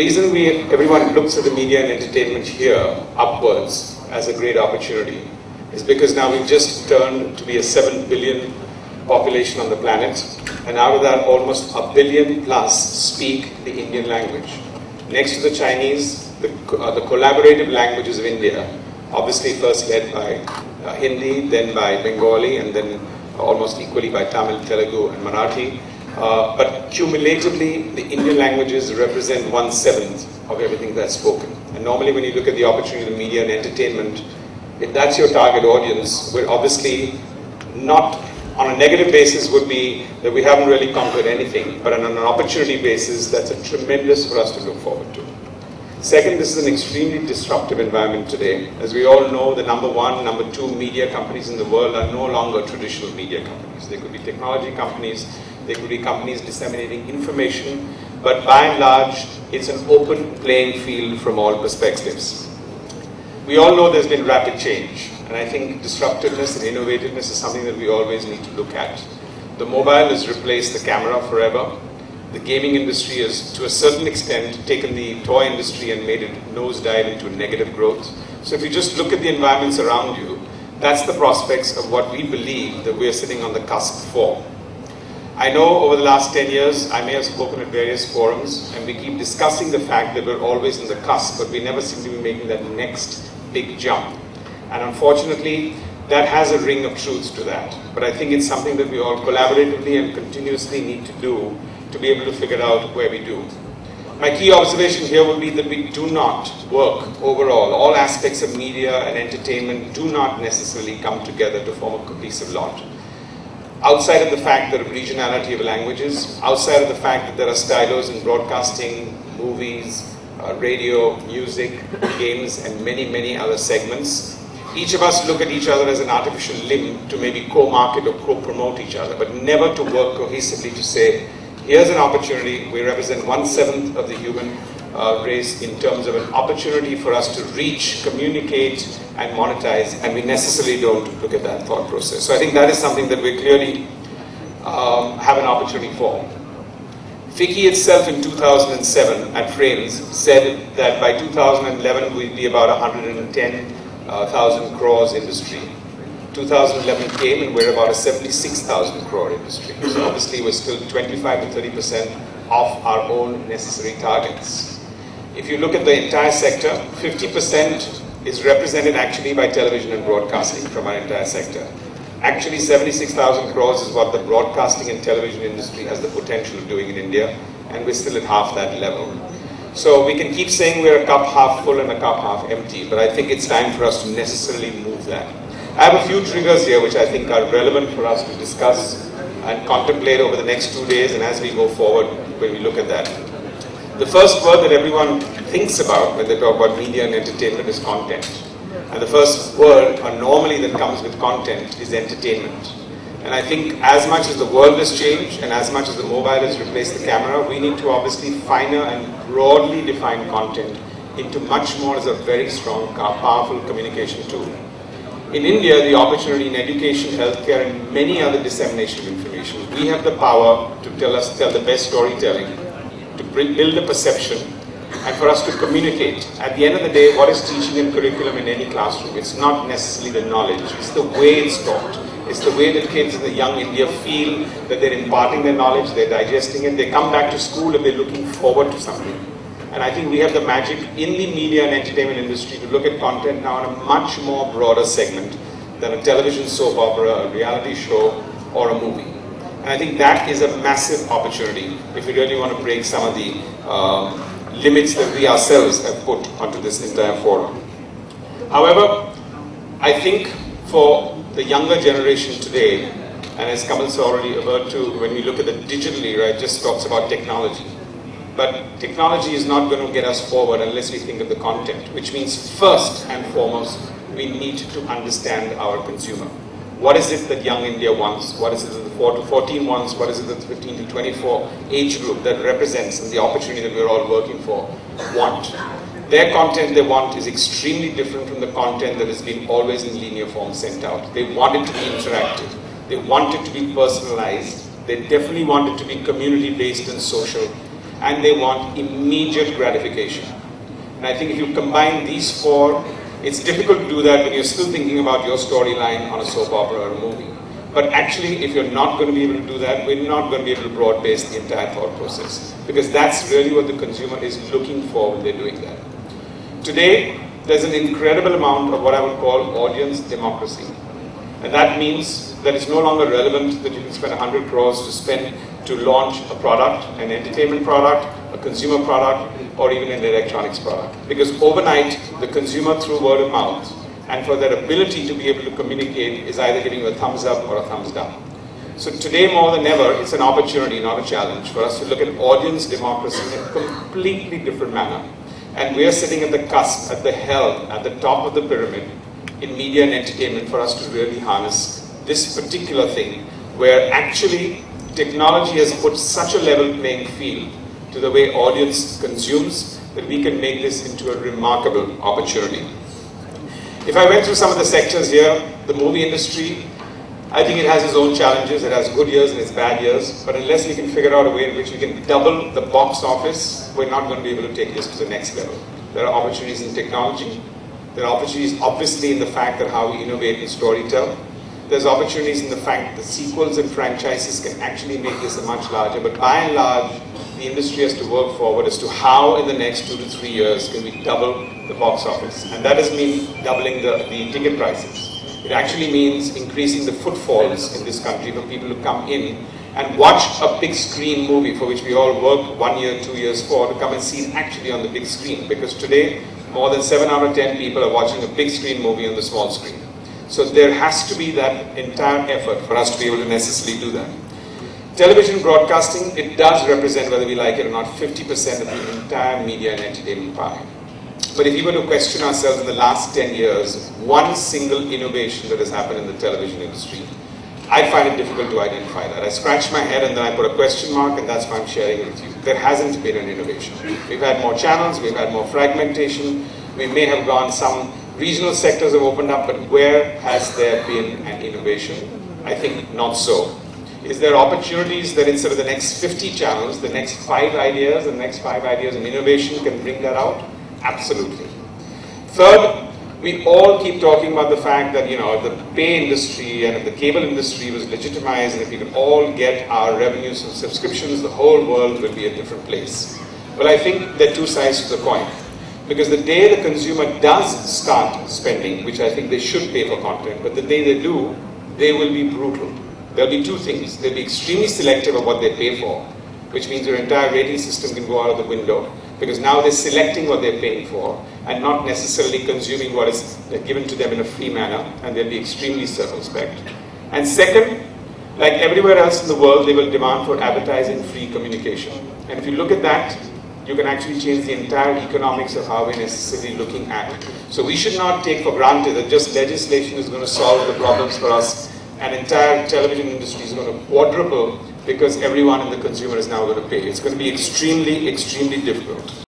reason everyone looks at the media and entertainment here upwards as a great opportunity is because now we've just turned to be a 7 billion population on the planet, and out of that almost a billion plus speak the Indian language. Next to the Chinese, the collaborative languages of India, obviously first led by Hindi, then by Bengali, and then almost equally by Tamil, Telugu and Marathi. But cumulatively, the Indian languages represent 1/7 of everything that's spoken. And normally when you look at the opportunity of media and entertainment, if that's your target audience, we're obviously not, on a negative basis would be that we haven't really conquered anything, but on an opportunity basis, that's a tremendous for us to look forward to. Second, this is an extremely disruptive environment today. As we all know, the number 1, number 2 media companies in the world are no longer traditional media companies. They could be technology companies, they could be companies disseminating information, but by and large, it's an open playing field from all perspectives. We all know there's been rapid change, and I think disruptiveness and innovativeness is something that we always need to look at. The mobile has replaced the camera forever. The gaming industry has, to a certain extent, taken the toy industry and made it nosedive into negative growth. So if you just look at the environments around you, that's the prospects of what we believe that we're sitting on the cusp for. I know over the last 10 years, I may have spoken at various forums, and we keep discussing the fact that we're always in the cusp, but we never seem to be making that next big jump. And unfortunately, that has a ring of truth to that. But I think it's something that we all collaboratively and continuously need to do to be able to figure out where we do. My key observation here will be that we do not work overall. All aspects of media and entertainment do not necessarily come together to form a cohesive lot. Outside of the fact that of regionality of languages, outside of the fact that there are stylos in broadcasting, movies, radio, music, games, and many, many other segments, each of us look at each other as an artificial limb to maybe co-market or co-promote each other, but never to work cohesively to say, here's an opportunity. We represent 1/7 of the human race in terms of an opportunity for us to reach, communicate, and monetize, and we necessarily don't look at that thought process. So I think that is something that we clearly have an opportunity for. FICCI itself in 2007 at Frames said that by 2011 we'd be about 110,000 crores industry. 2011 came and we're about a 76,000 crore industry. So obviously we're still 25 to 30% off our own necessary targets. If you look at the entire sector, 50% is represented actually by television and broadcasting from our entire sector. Actually 76,000 crores is what the broadcasting and television industry has the potential of doing in India, and we're still at half that level. So we can keep saying we're a cup half full and a cup half empty, but I think it's time for us to necessarily move that. I have a few triggers here which I think are relevant for us to discuss and contemplate over the next 2 days and as we go forward when we look at that. The first word that everyone thinks about when they talk about media and entertainment is content. And the first word normally that comes with content is entertainment. And I think as much as the world has changed and as much as the mobile has replaced the camera, we need to obviously finer and broadly define content into much more as a very strong, powerful communication tool. In India, the opportunity in education, healthcare, and many other dissemination of information, we have the power to tell the best storytelling, to build a perception, and for us to communicate. At the end of the day, what is teaching and curriculum in any classroom? It's not necessarily the knowledge, it's the way it's taught. It's the way that kids in the young India feel that they're imparting their knowledge, they're digesting it, they come back to school and they're looking forward to something. And I think we have the magic in the media and entertainment industry to look at content now in a much more broader segment than a television soap opera, a reality show, or a movie. And I think that is a massive opportunity if we really want to break some of the limits that we ourselves have put onto this entire forum. However, I think for the younger generation today, and as Kamal's already referred to, when we look at it digitally, right, just talks about technology. But technology is not going to get us forward unless we think of the content, which means first and foremost, we need to understand our consumer. What is it that young India wants? What is it that the 4 to 14 wants? What is it that the 15 to 24 age group that represents and the opportunity that we're all working for want? Their content they want is extremely different from the content that has been always in linear form sent out. They want it to be interactive. They want it to be personalized. They definitely want it to be community-based and social. and they want immediate gratification. And I think if you combine these four, it's difficult to do that when you're still thinking about your storyline on a soap opera or a movie. But actually, if you're not going to be able to do that, we're not going to be able to broad-base the entire thought process. Because that's really what the consumer is looking for when they're doing that. Today, there's an incredible amount of what I would call audience democracy. And that means that it's no longer relevant that you can spend 100 crores to launch a product, an entertainment product, a consumer product, or even an electronics product. Because overnight, the consumer through word of mouth, and for their ability to be able to communicate, is either giving you a thumbs up or a thumbs down. So today more than ever, it's an opportunity, not a challenge, for us to look at audience democracy in a completely different manner. And we are sitting at the cusp, at the helm, at the top of the pyramid in media and entertainment for us to really harness this particular thing, where actually technology has put such a level playing field to the way audience consumes that we can make this into a remarkable opportunity. If I went through some of the sectors here, the movie industry, I think it has its own challenges. It has good years and its bad years, but unless we can figure out a way in which we can double the box office, we're not going to be able to take this to the next level. There are opportunities in technology. There are opportunities obviously in the fact that how we innovate and storytell. There's opportunities in the fact that sequels and franchises can actually make this a much larger, but by and large, the industry has to work forward as to how in the next 2 to 3 years can we double the box office. And that doesn't mean doubling the ticket prices. It actually means increasing the footfalls in this country for people to come in and watch a big screen movie for which we all work 1 year, 2 years for, to come and see it actually on the big screen. Because today, more than 7 out of 10 people are watching a big screen movie on the small screen. So there has to be that entire effort for us to be able to necessarily do that. Television broadcasting, it does represent, whether we like it or not, 50% of the entire media and entertainment pie. But if we were to question ourselves in the last 10 years, one single innovation that has happened in the television industry, I find it difficult to identify that. I scratch my head and then I put a question mark, and that's why I'm sharing it with you. There hasn't been an innovation. We've had more channels, we've had more fragmentation, we may have gone, some regional sectors have opened up, but where has there been an innovation? I think not so. Is there opportunities that instead of the next 50 channels, the next 5 ideas, the next 5 ideas of innovation can bring that out? Absolutely. Third, we all keep talking about the fact that, the pay industry and if the cable industry was legitimized and if we could all get our revenues from subscriptions, the whole world will be a different place. Well, I think there are two sides to the coin. Because the day the consumer does start spending, which I think they should pay for content, but the day they do, they will be brutal. There'll be two things. They'll be extremely selective of what they pay for, which means your entire rating system can go out of the window, because now they're selecting what they're paying for and not necessarily consuming what is given to them in a free manner, and they'll be extremely circumspect. And second, like everywhere else in the world, they will demand for advertising-free communication. And if you look at that, you can actually change the entire economics of how we're necessarily looking at it. So we should not take for granted that just legislation is going to solve the problems for us. An entire television industry is going to quadruple because everyone in the consumer is now going to pay. It's going to be extremely, extremely difficult.